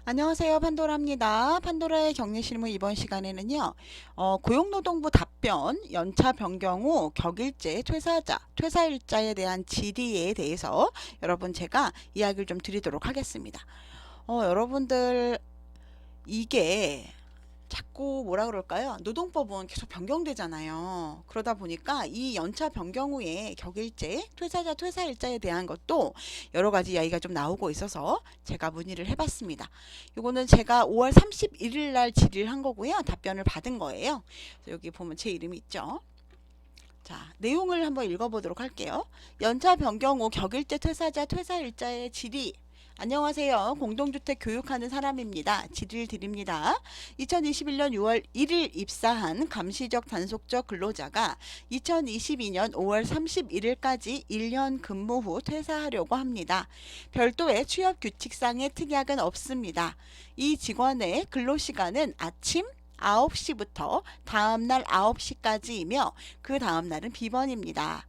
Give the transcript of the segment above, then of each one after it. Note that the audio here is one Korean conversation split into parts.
안녕하세요. 판도라입니다. 판도라의 격리실무 이번 시간에는요. 고용노동부 답변, 연차 변경 후 격일제 퇴사자, 퇴사일자에 대한 질의에 대해서 여러분 제가 이야기를 좀 드리도록 하겠습니다. 여러분들 이게 자꾸 뭐라 그럴까요? 노동법은 계속 변경되잖아요. 그러다 보니까 이 연차 변경 후에 격일제, 퇴사자, 퇴사일자에 대한 것도 여러 가지 이야기가 좀 나오고 있어서 제가 문의를 해봤습니다. 이거는 제가 5월 31일 날 질의를 한 거고요. 답변을 받은 거예요. 여기 보면 제 이름이 있죠. 자, 내용을 한번 읽어보도록 할게요. 연차 변경 후 격일제 퇴사자, 퇴사일자의 질의. 안녕하세요. 공동주택 교육하는 사람입니다. 질의를 드립니다. 2021년 6월 1일 입사한 감시적 단속적 근로자가 2022년 5월 31일까지 1년 근무 후 퇴사하려고 합니다. 별도의 취업 규칙상의 특약은 없습니다. 이 직원의 근로시간은 아침 9시부터 다음날 9시까지이며 그 다음날은 비번입니다.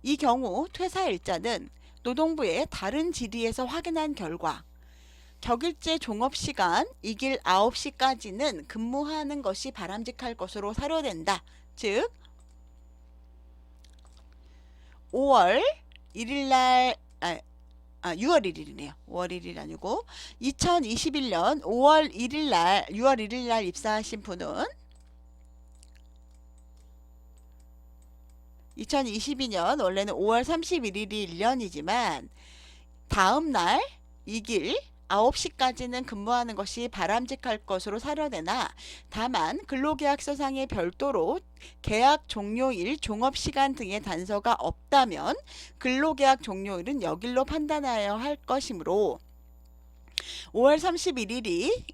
이 경우 퇴사일자는 노동부의 다른 질의에서 확인한 결과 격일제 종업시간 이길 9시까지는 근무하는 것이 바람직할 것으로 사료된다. 즉 5월 1일날 6월 1일이네요. 5월 1일 아니고 2021년 5월 1일날 6월 1일날 입사하신 분은 2022년 원래는 5월 31일이 1년이지만 다음날 이길 9시까지는 근무하는 것이 바람직할 것으로 사료되나 다만 근로계약서상에 별도로 계약 종료일, 종업시간 등의 단서가 없다면 근로계약 종료일은 여길로 판단하여야 할 것이므로 5월 31일이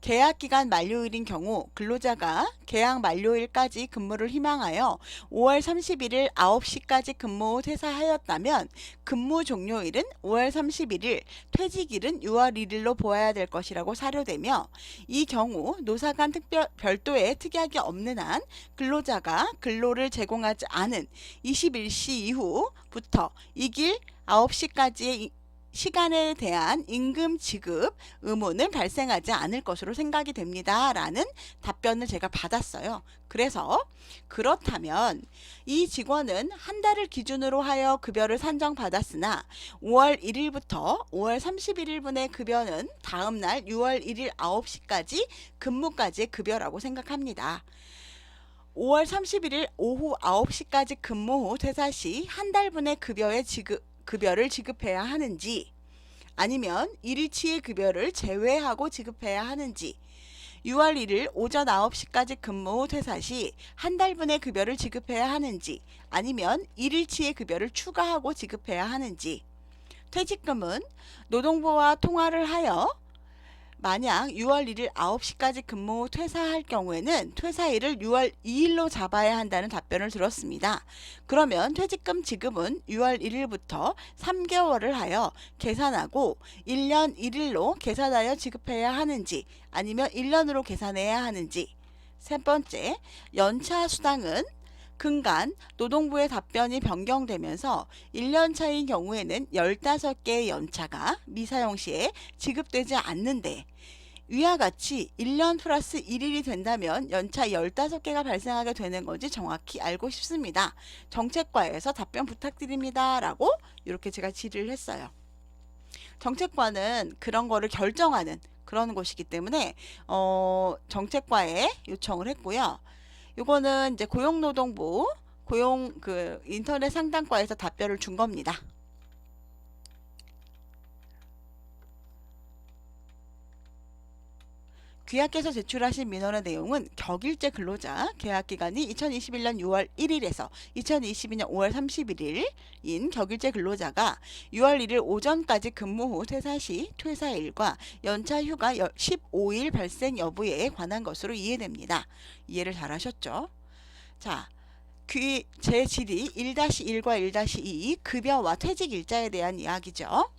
계약기간 만료일인 경우 근로자가 계약 만료일까지 근무를 희망하여 5월 31일 9시까지 근무 후 퇴사하였다면 근무 종료일은 5월 31일, 퇴직일은 6월 1일로 보아야 될 것이라고 사료되며 이 경우 노사 간 별도의 특약이 없는 한 근로자가 근로를 제공하지 않은 21시 이후부터 이길 9시까지의 시간에 대한 임금 지급 의무는 발생하지 않을 것으로 생각이 됩니다. 라는 답변을 제가 받았어요. 그래서 그렇다면 이 직원은 한 달을 기준으로 하여 급여를 산정받았으나 5월 1일부터 5월 31일분의 급여는 다음날 6월 1일 9시까지 근무까지의 급여라고 생각합니다. 5월 31일 오후 9시까지 근무 후 퇴사 시 한 달분의 급여를 지급해야 하는지 아니면 1일치의 급여를 제외하고 지급해야 하는지 6월 1일 오전 9시까지 근무 후 퇴사 시 한 달분의 급여를 지급해야 하는지 아니면 1일치의 급여를 추가하고 지급해야 하는지 퇴직금은 노동부와 통화를 하여 만약 6월 1일 9시까지 근무 후 퇴사할 경우에는 퇴사일을 6월 2일로 잡아야 한다는 답변을 들었습니다. 그러면 퇴직금 지급은 6월 1일부터 3개월을 하여 계산하고 1년 1일로 계산하여 지급해야 하는지 아니면 1년으로 계산해야 하는지 세 번째, 연차 수당은 근간 노동부의 답변이 변경되면서 1년 차인 경우에는 15개의 연차가 미사용 시에 지급되지 않는데 위와 같이 1년 플러스 1일이 된다면 연차 15개가 발생하게 되는 건지 정확히 알고 싶습니다. 정책과에서 답변 부탁드립니다. 라고 이렇게 제가 질의를 했어요. 정책과는 그런 거를 결정하는 그런 곳이기 때문에 정책과에 요청을 했고요. 요거는 이제 고용노동부 인터넷 상담과에서 답변을 준 겁니다. 귀하께서 제출하신 민원의 내용은 격일제 근로자 계약기간이 2021년 6월 1일에서 2022년 5월 31일인 격일제 근로자가 6월 1일 오전까지 근무 후 퇴사 시 퇴사일과 연차 휴가 15일 발생 여부에 관한 것으로 이해됩니다. 이해를 잘 하셨죠? 자, 제 질의 1-1과 1-2 급여와 퇴직일자에 대한 이야기죠.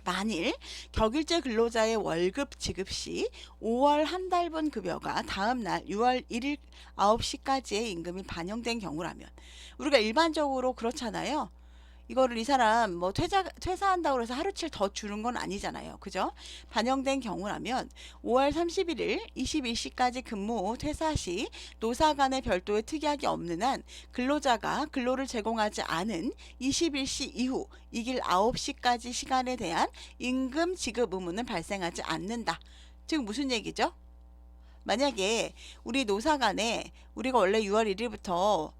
만일 격일제 근로자의 월급 지급 시 5월 한 달분 급여가 다음날 6월 1일 9시까지의 임금이 반영된 경우라면 우리가 일반적으로 그렇잖아요. 이거를 이 사람 뭐 퇴사한다고 해서 하루치를 더 주는 건 아니잖아요. 그죠? 반영된 경우라면 5월 31일 21시까지 근무 후 퇴사 시 노사 간의 별도의 특약이 없는 한 근로자가 근로를 제공하지 않은 21시 이후 이 길 9시까지 시간에 대한 임금 지급 의무는 발생하지 않는다. 즉 무슨 얘기죠? 만약에 우리 노사 간에 우리가 원래 6월 1일부터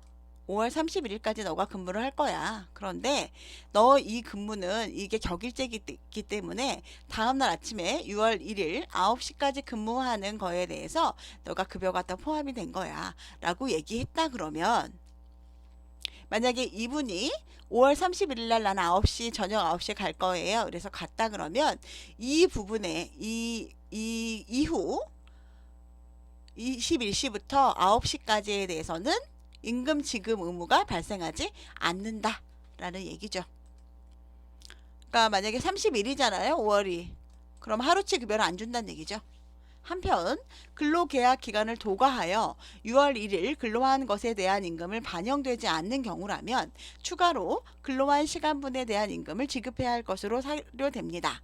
5월 31일까지 너가 근무를 할 거야. 그런데 너 이 근무는 이게 격일제이기 때문에 다음날 아침에 6월 1일 9시까지 근무하는 거에 대해서 너가 급여가 다 포함이 된 거야. 라고 얘기했다 그러면 만약에 이분이 5월 31일 날 나는 9시 저녁 9시에 갈 거예요. 그래서 갔다 그러면 이 부분에 이 이후 21시부터 9시까지에 대해서는 임금 지급 의무가 발생하지 않는다 라는 얘기죠. 그러니까 만약에 30일이잖아요 5월이. 그럼 하루치 급여를 안 준다는 얘기죠. 한편 근로계약 기간을 도과하여 6월 1일 근로한 것에 대한 임금을 반영되지 않는 경우라면 추가로 근로한 시간분에 대한 임금을 지급해야 할 것으로 사료됩니다.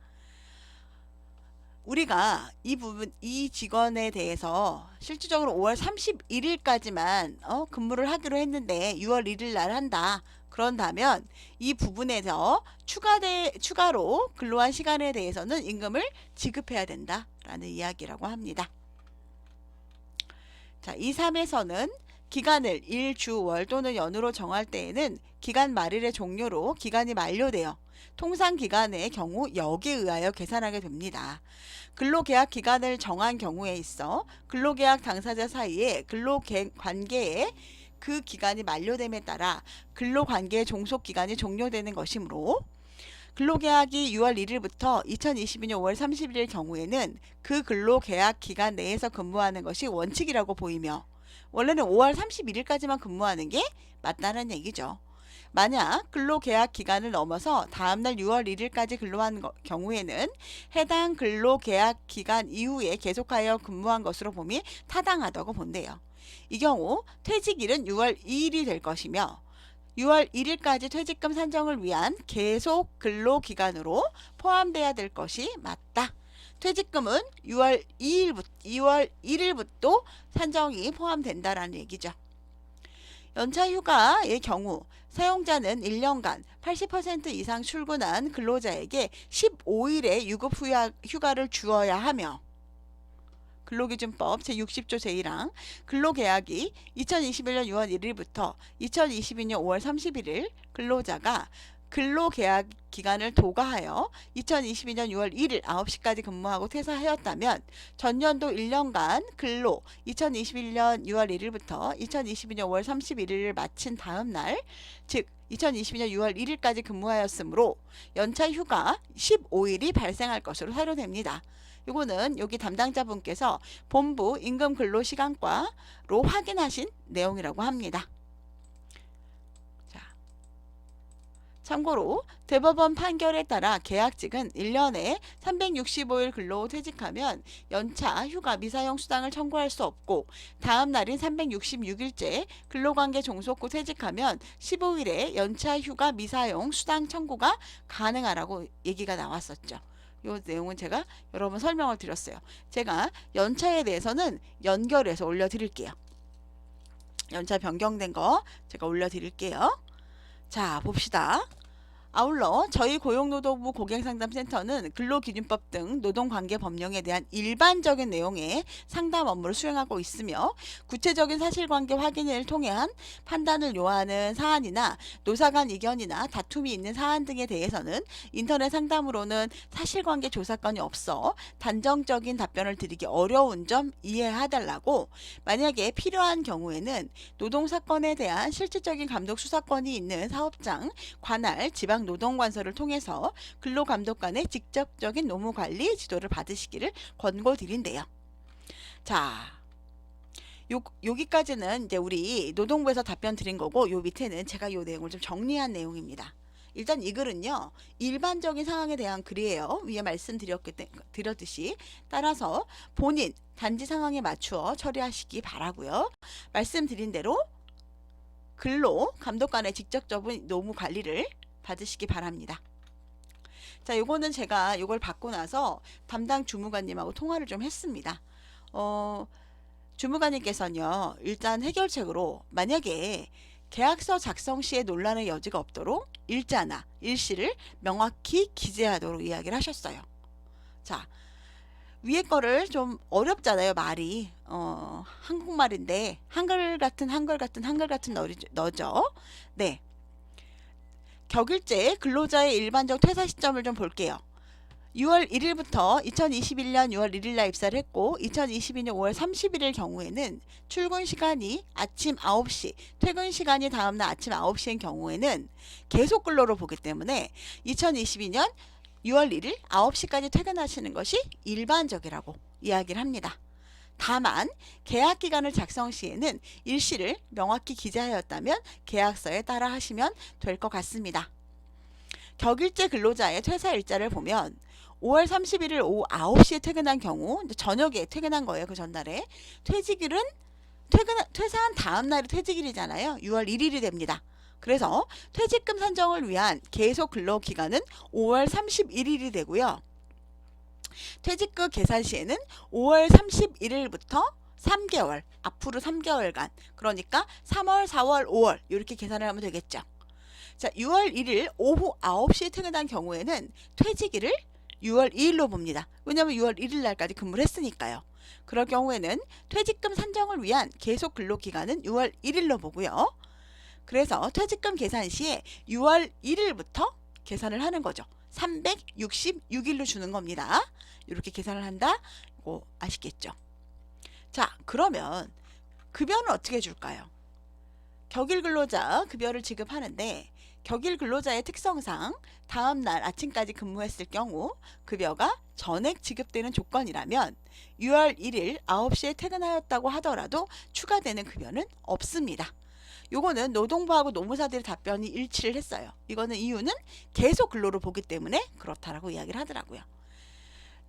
우리가 이 직원에 대해서 실질적으로 5월 31일까지만 근무를 하기로 했는데 6월 1일 날 한다. 그런다면 이 부분에서 추가로 근로한 시간에 대해서는 임금을 지급해야 된다라는 이야기라고 합니다. 자, 2.3에서는 기간을 일, 주, 월 또는 연으로 정할 때에는 기간 말일의 종료로 기간이 만료되어 통상 기간의 경우 역에 의하여 계산하게 됩니다. 근로계약 기간을 정한 경우에 있어 근로계약 당사자 사이에 근로관계에 그 기간이 만료됨에 따라 근로관계의 종속기간이 종료되는 것이므로 근로계약이 6월 1일부터 2022년 5월 30일일 경우에는 그 근로계약 기간 내에서 근무하는 것이 원칙이라고 보이며 원래는 5월 31일까지만 근무하는 게 맞다는 얘기죠. 만약 근로계약 기간을 넘어서 다음날 6월 1일까지 근로한 경우에는 해당 근로계약 기간 이후에 계속하여 근무한 것으로 봄이 타당하다고 본대요. 이 경우 퇴직일은 6월 2일이 될 것이며 6월 1일까지 퇴직금 산정을 위한 계속 근로기간으로 포함돼야 될 것이 맞다. 퇴직금은 6월 1일부터 산정이 포함된다라는 얘기죠. 연차휴가의 경우 사용자는 1년간 80% 이상 출근한 근로자에게 15일의 유급 휴가를 주어야 하며 근로기준법 제60조 제1항 근로계약이 2021년 6월 1일부터 2022년 5월 31일 근로자가 근로계약 기간을 도과하여 2022년 6월 1일 9시까지 근무하고 퇴사하였다면 전년도 1년간 근로 2021년 6월 1일부터 2022년 5월 31일을 마친 다음 날, 즉 2022년 6월 1일까지 근무하였으므로 연차 휴가 15일이 발생할 것으로 사료됩니다. 이거는 여기 담당자분께서 본부 임금 근로시간과로 확인하신 내용이라고 합니다. 참고로 대법원 판결에 따라 계약직은 1년에 365일 근로 후 퇴직하면 연차, 휴가, 미사용 수당을 청구할 수 없고 다음 날인 366일째 근로관계 종속 후 퇴직하면 15일에 연차, 휴가, 미사용 수당 청구가 가능하라고 얘기가 나왔었죠. 이 내용은 제가 여러 번 설명을 드렸어요. 제가 연차에 대해서는 연결해서 올려드릴게요. 연차 변경된 거 제가 올려드릴게요. 자, 봅시다. 아울러 저희 고용노동부 고객상담센터는 근로기준법 등 노동관계법령에 대한 일반적인 내용의 상담 업무를 수행하고 있으며 구체적인 사실관계 확인을 통한 판단을 요하는 사안이나 노사간 이견이나 다툼이 있는 사안 등에 대해서는 인터넷 상담으로는 사실관계 조사건이 없어 단정적인 답변을 드리기 어려운 점 이해해달라고, 만약에 필요한 경우에는 노동사건에 대한 실질적인 감독 수사권이 있는 사업장, 관할, 지방 노동관서를 통해서 근로감독관의 직접적인 노무관리 지도를 받으시기를 권고드린대요. 자, 여기까지는 이제 우리 노동부에서 답변 드린 거고, 요 밑에는 제가 요 내용을 좀 정리한 내용입니다. 일단 이 글은요, 일반적인 상황에 대한 글이에요. 위에 말씀드렸듯이 따라서 본인 단지 상황에 맞추어 처리하시기 바라고요. 말씀드린 대로 근로 감독관의 직접적인 노무 관리를 받으시기 바랍니다. 자, 요거는 제가 요걸 받고 나서 담당 주무관님하고 통화를 좀 했습니다. 주무관님께서는요, 일단 해결책으로 만약에 계약서 작성 시에 논란의 여지가 없도록 일자나 일시를 명확히 기재하도록 이야기를 하셨어요. 자, 위에 거를 좀 어렵잖아요, 말이. 한국말인데 한글 같은 너죠. 네. 격일제 근로자의 일반적 퇴사 시점을 좀 볼게요. 6월 1일부터 2021년 6월 1일 날 입사를 했고 2022년 5월 31일 경우에는 출근 시간이 아침 9시, 퇴근 시간이 다음날 아침 9시인 경우에는 계속 근로로 보기 때문에 2022년 6월 1일 9시까지 퇴근하시는 것이 일반적이라고 이야기를 합니다. 다만 계약기간을 작성 시에는 일시를 명확히 기재하였다면 계약서에 따라 하시면 될 것 같습니다. 격일제 근로자의 퇴사 일자를 보면 5월 31일 오후 9시에 퇴근한 경우 저녁에 퇴근한 거예요. 그 전날에 퇴직일은 퇴사한 다음 날이 퇴직일이잖아요. 6월 1일이 됩니다. 그래서 퇴직금 산정을 위한 계속 근로 기간은 5월 31일이 되고요. 퇴직금 계산 시에는 5월 31일부터 3개월, 앞으로 3개월간, 그러니까 3월, 4월, 5월 이렇게 계산을 하면 되겠죠. 자, 6월 1일 오후 9시에 퇴근한 경우에는 퇴직일을 6월 2일로 봅니다. 왜냐하면 6월 1일 날까지 근무를 했으니까요. 그럴 경우에는 퇴직금 산정을 위한 계속 근로 기간은 6월 1일로 보고요. 그래서 퇴직금 계산 시에 6월 1일부터 계산을 하는 거죠. 366일로 주는 겁니다. 이렇게 계산을 한다. 이거 아시겠죠? 자, 그러면 급여는 어떻게 줄까요? 격일 근로자 급여를 지급하는데 격일 근로자의 특성상 다음날 아침까지 근무했을 경우 급여가 전액 지급되는 조건이라면 6월 1일 9시에 퇴근하였다고 하더라도 추가되는 급여는 없습니다. 요거는 노동부하고 노무사들의 답변이 일치를 했어요. 이거는 이유는 계속 근로로 보기 때문에 그렇다라고 이야기를 하더라고요.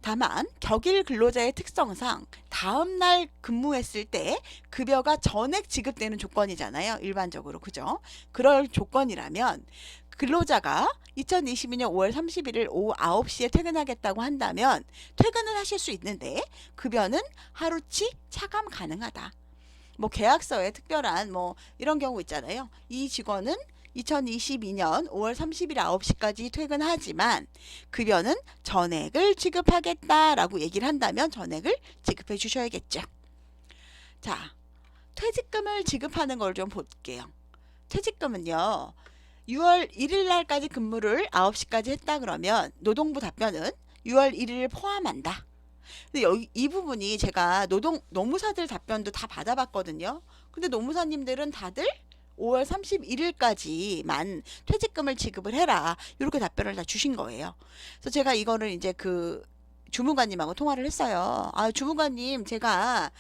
다만 격일 근로자의 특성상 다음날 근무했을 때 급여가 전액 지급되는 조건이잖아요. 일반적으로. 그죠? 그럴 조건이라면 근로자가 2022년 5월 31일 오후 9시에 퇴근하겠다고 한다면 퇴근을 하실 수 있는데 급여는 하루치 차감 가능하다. 뭐 계약서에 특별한 뭐 이런 경우 있잖아요. 이 직원은 2022년 5월 30일 9시까지 퇴근하지만 급여는 전액을 지급하겠다라고 얘기를 한다면 전액을 지급해 주셔야겠죠. 자, 퇴직금을 지급하는 걸 좀 볼게요. 퇴직금은요. 6월 1일 날까지 근무를 9시까지 했다 그러면 노동부 답변은 6월 1일을 포함한다. 근데 여기 이 부분이 제가 노무사들 답변도 다 받아봤거든요. 근데 노무사님들은 다들 5월 31일까지만 퇴직금을 지급을 해라. 이렇게 답변을 다 주신 거예요. 그래서 제가 이거를 이제 그 주무관님하고 통화를 했어요. 아, 주무관님, 제가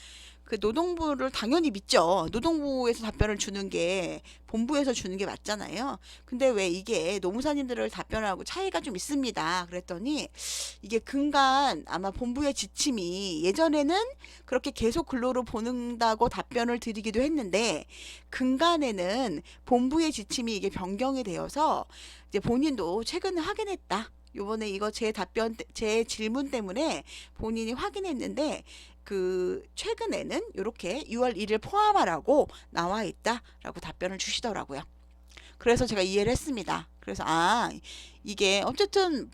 그 노동부를 당연히 믿죠. 노동부에서 답변을 주는 게 본부에서 주는 게 맞잖아요. 근데 왜 이게 노무사님들을 답변하고 차이가 좀 있습니다. 그랬더니 이게 근간 아마 본부의 지침이 예전에는 그렇게 계속 근로로 보는다고 답변을 드리기도 했는데 근간에는 본부의 지침이 이게 변경이 되어서 이제 본인도 최근에 확인했다. 요번에 이거 제 질문 때문에 본인이 확인했는데 그 최근에는 이렇게 6월 1일 포함하라고 나와 있다라고 답변을 주시더라고요. 그래서 제가 이해를 했습니다. 그래서 이게 어쨌든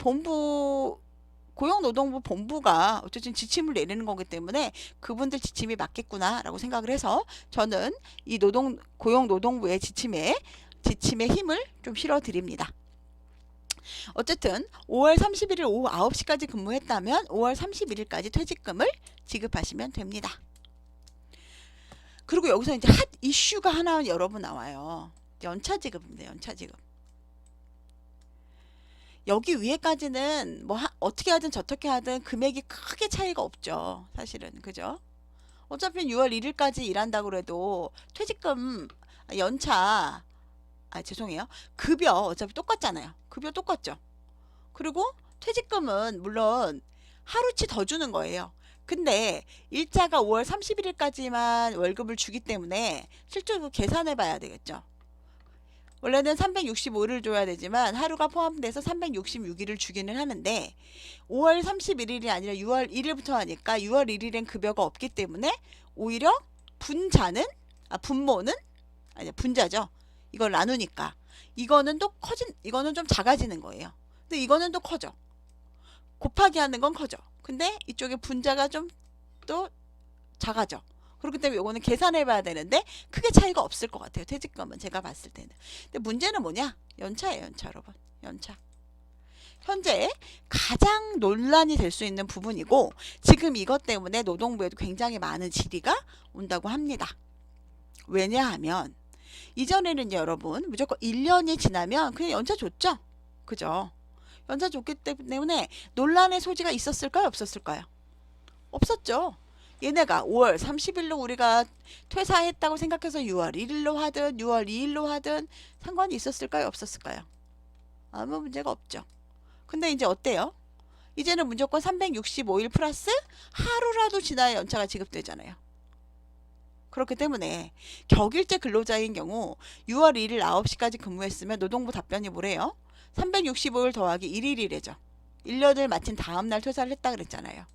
고용노동부 본부가 어쨌든 지침을 내리는 거기 때문에 그분들 지침이 맞겠구나라고 생각을 해서 저는 이 고용노동부의 지침에 힘을 좀 실어 드립니다. 어쨌든 5월 31일 오후 9시까지 근무했다면 5월 31일까지 퇴직금을 지급하시면 됩니다. 그리고 여기서 이제 핫 이슈가 하나 여러분 나와요. 연차 지급입니다. 연차 지급. 여기 위에까지는 뭐 어떻게 하든 저떻게 하든 금액이 크게 차이가 없죠. 사실은. 그죠? 어차피 6월 1일까지 일한다고 해도 퇴직금 연차 죄송해요. 급여 어차피 똑같잖아요. 급여 똑같죠. 그리고 퇴직금은 물론 하루치 더 주는 거예요. 근데 일자가 5월 31일까지만 월급을 주기 때문에 실제로 계산해 봐야 되겠죠. 원래는 365일을 줘야 되지만 하루가 포함돼서 366일을 주기는 하는데 5월 31일이 아니라 6월 1일부터 하니까 6월 1일엔 급여가 없기 때문에 오히려 분모는 아니 분자죠. 이걸 나누니까 이거는 또 이거는 좀 작아지는 거예요. 근데 이거는 또 커져. 곱하기 하는 건 커져. 근데 이쪽에 분자가 좀 또 작아져. 그렇기 때문에 이거는 계산해 봐야 되는데 크게 차이가 없을 것 같아요. 퇴직금은 제가 봤을 때는. 근데 문제는 뭐냐? 연차예요, 연차 여러분. 연차. 현재 가장 논란이 될 수 있는 부분이고 지금 이것 때문에 노동부에도 굉장히 많은 질의가 온다고 합니다. 왜냐하면 이전에는 여러분 무조건 1년이 지나면 그냥 연차 줬죠. 그죠? 연차 줬기 때문에 논란의 소지가 있었을까요? 없었을까요? 없었죠. 얘네가 5월 30일로 우리가 퇴사했다고 생각해서 6월 1일로 하든 6월 2일로 하든 상관이 있었을까요? 없었을까요? 아무 문제가 없죠. 근데 이제 어때요? 이제는 무조건 365일 플러스 하루라도 지나야 연차가 지급되잖아요. 그렇기 때문에 격일제 근로자인 경우 6월 1일 9시까지 근무했으면 노동부 답변이 뭐래요? 365일 더하기 1일이래죠. 1년을 마친 다음날 퇴사를 했다 그랬잖아요.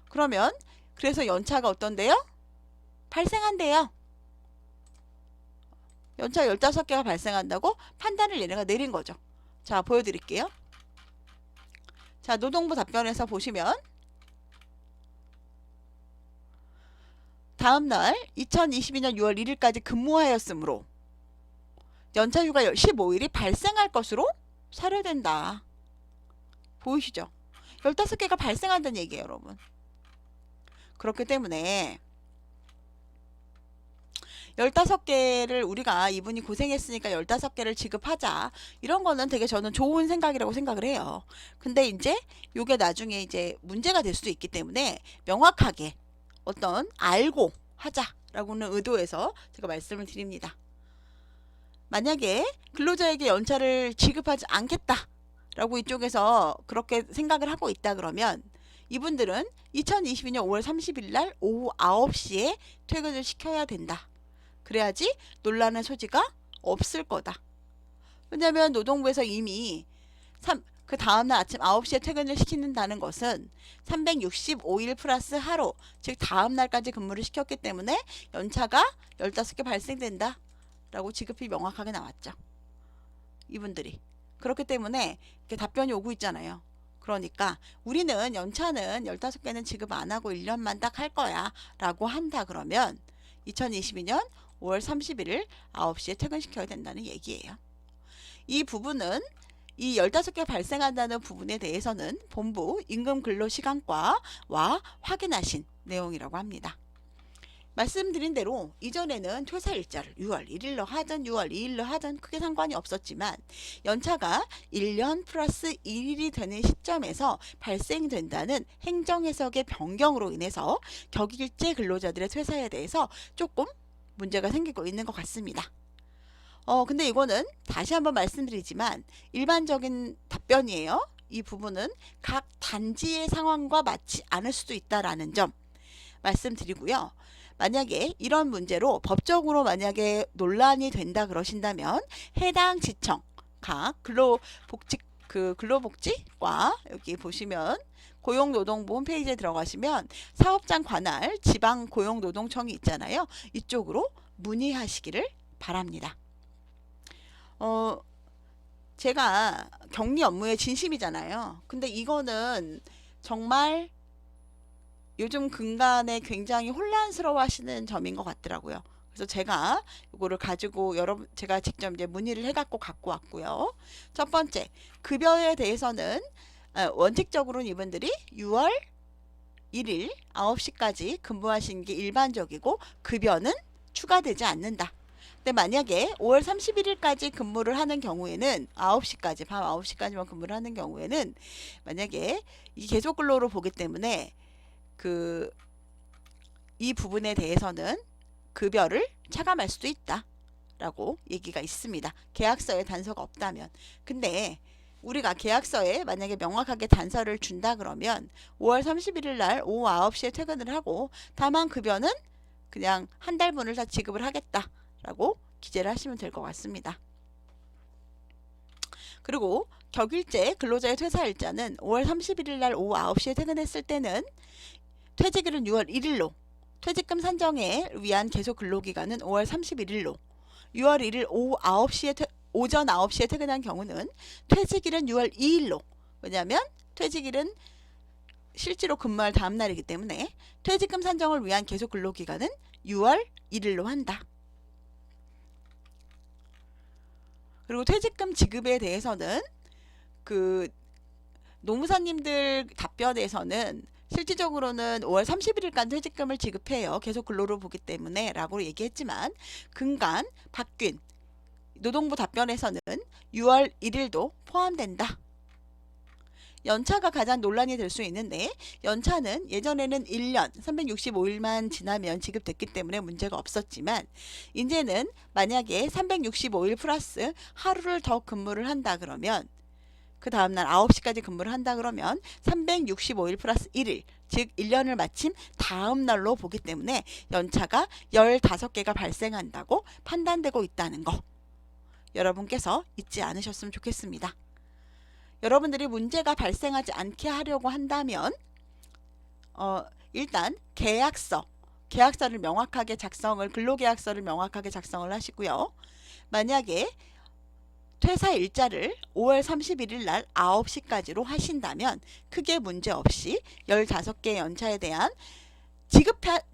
그러면 그래서 연차가 어떤데요? 발생한대요. 연차 15개가 발생한다고 판단을 얘네가 내린 거죠. 자, 보여드릴게요. 자, 노동부 답변에서 보시면 다음날 2022년 6월 1일까지 근무하였으므로 연차휴가 15일이 발생할 것으로 사료된다. 보이시죠? 15개가 발생한다는 얘기예요, 여러분. 그렇기 때문에 15개를 우리가 이분이 고생했으니까 15개를 지급하자. 이런 거는 되게 저는 좋은 생각이라고 생각을 해요. 근데 이제 요게 나중에 이제 문제가 될 수도 있기 때문에 명확하게 알고 하자라고는 의도해서 제가 말씀을 드립니다. 만약에 근로자에게 연차를 지급하지 않겠다라고 이쪽에서 그렇게 생각을 하고 있다 그러면 이분들은 2022년 5월 30일 날 오후 9시에 퇴근을 시켜야 된다. 그래야지 논란의 소지가 없을 거다. 왜냐하면 노동부에서 이미 그 다음날 아침 9시에 퇴근을 시키는다는 것은 365일 플러스 하루, 즉 다음날까지 근무를 시켰기 때문에 연차가 15개 발생된다. 라고 지급이 명확하게 나왔죠. 이분들이. 그렇기 때문에 이렇게 답변이 오고 있잖아요. 그러니까 우리는 연차는 15개는 지급 안 하고 1년만 딱 할 거야 라고 한다 그러면 2022년 5월 31일 9시에 퇴근시켜야 된다는 얘기예요. 이 부분은 이 15개 발생한다는 부분에 대해서는 본부 임금근로시간과와 확인하신 내용이라고 합니다. 말씀드린 대로 이전에는 퇴사일자를 6월 1일로 하든 6월 2일로 하든 크게 상관이 없었지만 연차가 1년 플러스 1일이 되는 시점에서 발생된다는 행정해석의 변경으로 인해서 격일제 근로자들의 퇴사에 대해서 조금 문제가 생기고 있는 것 같습니다. 근데 이거는 다시 한번 말씀드리지만 일반적인 답변이에요. 이 부분은 각 단지의 상황과 맞지 않을 수도 있다라는 점 말씀드리고요. 만약에 이런 문제로 법적으로 만약에 논란이 된다 그러신다면 해당 지청 각 근로복지과 여기 보시면 고용노동부 홈페이지에 들어가시면 사업장 관할 지방고용노동청이 있잖아요. 이쪽으로 문의하시기를 바랍니다. 제가 격리 업무의 진심이잖아요. 근데 이거는 정말 요즘 근간에 굉장히 혼란스러워 하시는 점인 것 같더라고요. 그래서 제가 이거를 가지고 제가 직접 이제 문의를 해갖고 갖고 왔고요. 첫 번째, 급여에 대해서는 원칙적으로는 이분들이 6월 1일 9시까지 근무하신 게 일반적이고 급여는 추가되지 않는다. 근데 만약에 5월 31일까지 근무를 하는 경우에는 9시까지, 밤 9시까지만 근무를 하는 경우에는 만약에 이 계속 근로로 보기 때문에 이 부분에 대해서는 급여를 차감할 수도 있다 라고 얘기가 있습니다. 계약서에 단서가 없다면. 근데 우리가 계약서에 만약에 명확하게 단서를 준다 그러면 5월 31일 날 오후 9시에 퇴근을 하고 다만 급여는 그냥 한 달분을 다 지급을 하겠다 라고 기재를 하시면 될 것 같습니다. 그리고 격일제 근로자의 퇴사일자는 5월 31일 날 오후 9시에 퇴근했을 때는 퇴직일은 6월 1일로, 퇴직금 산정에 위한 계속 근로기간은 5월 31일로, 6월 1일 오전 9시에 퇴근한 경우는 퇴직일은 6월 2일로, 왜냐하면 퇴직일은 실제로 근무할 다음 날이기 때문에 퇴직금 산정을 위한 계속 근로기간은 6월 1일로 한다. 그리고 퇴직금 지급에 대해서는 그 노무사님들 답변에서는 실질적으로는 5월 31일간 퇴직금을 지급해요. 계속 근로로 보기 때문에 라고 얘기했지만 근간 박균 노동부 답변에서는 6월 1일도 포함된다. 연차가 가장 논란이 될 수 있는데 연차는 예전에는 1년 365일만 지나면 지급됐기 때문에 문제가 없었지만 이제는 만약에 365일 플러스 하루를 더 근무를 한다 그러면 그 다음날 9시까지 근무를 한다 그러면 365일 플러스 1일 즉 1년을 마침 다음 날로 보기 때문에 연차가 15개가 발생한다고 판단되고 있다는 거 여러분께서 잊지 않으셨으면 좋겠습니다. 여러분들이 문제가 발생하지 않게 하려고 한다면 일단 계약서를 명확하게 근로계약서를 명확하게 작성을 하시고요. 만약에 퇴사 일자를 5월 31일 날 9시까지로 하신다면 크게 문제없이 15개 연차에 대한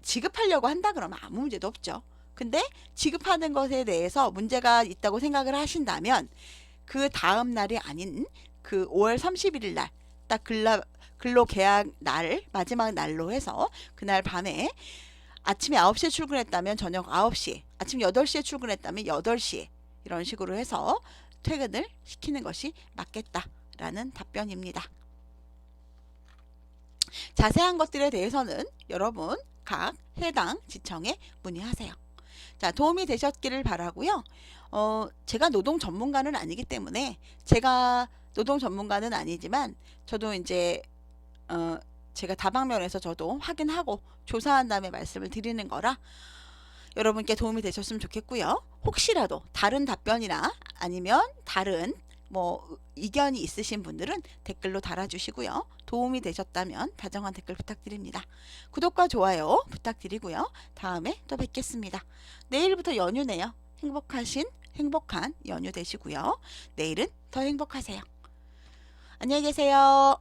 지급하려고 한다 그러면 아무 문제도 없죠. 근데 지급하는 것에 대해서 문제가 있다고 생각을 하신다면 그 다음 날이 아닌 그 5월 31일 날 딱 근로계약 날 마지막 날로 해서 그날 밤에 아침에 9시에 출근했다면 저녁 9시에, 아침 8시에 출근했다면 8시에 이런 식으로 해서 퇴근을 시키는 것이 맞겠다라는 답변입니다. 자세한 것들에 대해서는 여러분 각 해당 지청에 문의하세요. 자, 도움이 되셨기를 바라고요. 제가 노동 전문가는 아니기 때문에 제가 노동 전문가는 아니지만 저도 이제 제가 다방면에서 저도 확인하고 조사한 다음에 말씀을 드리는 거라 여러분께 도움이 되셨으면 좋겠고요. 혹시라도 다른 답변이나 아니면 다른 뭐 의견이 있으신 분들은 댓글로 달아주시고요. 도움이 되셨다면 다정한 댓글 부탁드립니다. 구독과 좋아요 부탁드리고요. 다음에 또 뵙겠습니다. 내일부터 연휴네요. 행복한 연휴 되시고요. 내일은 더 행복하세요. 안녕히 계세요.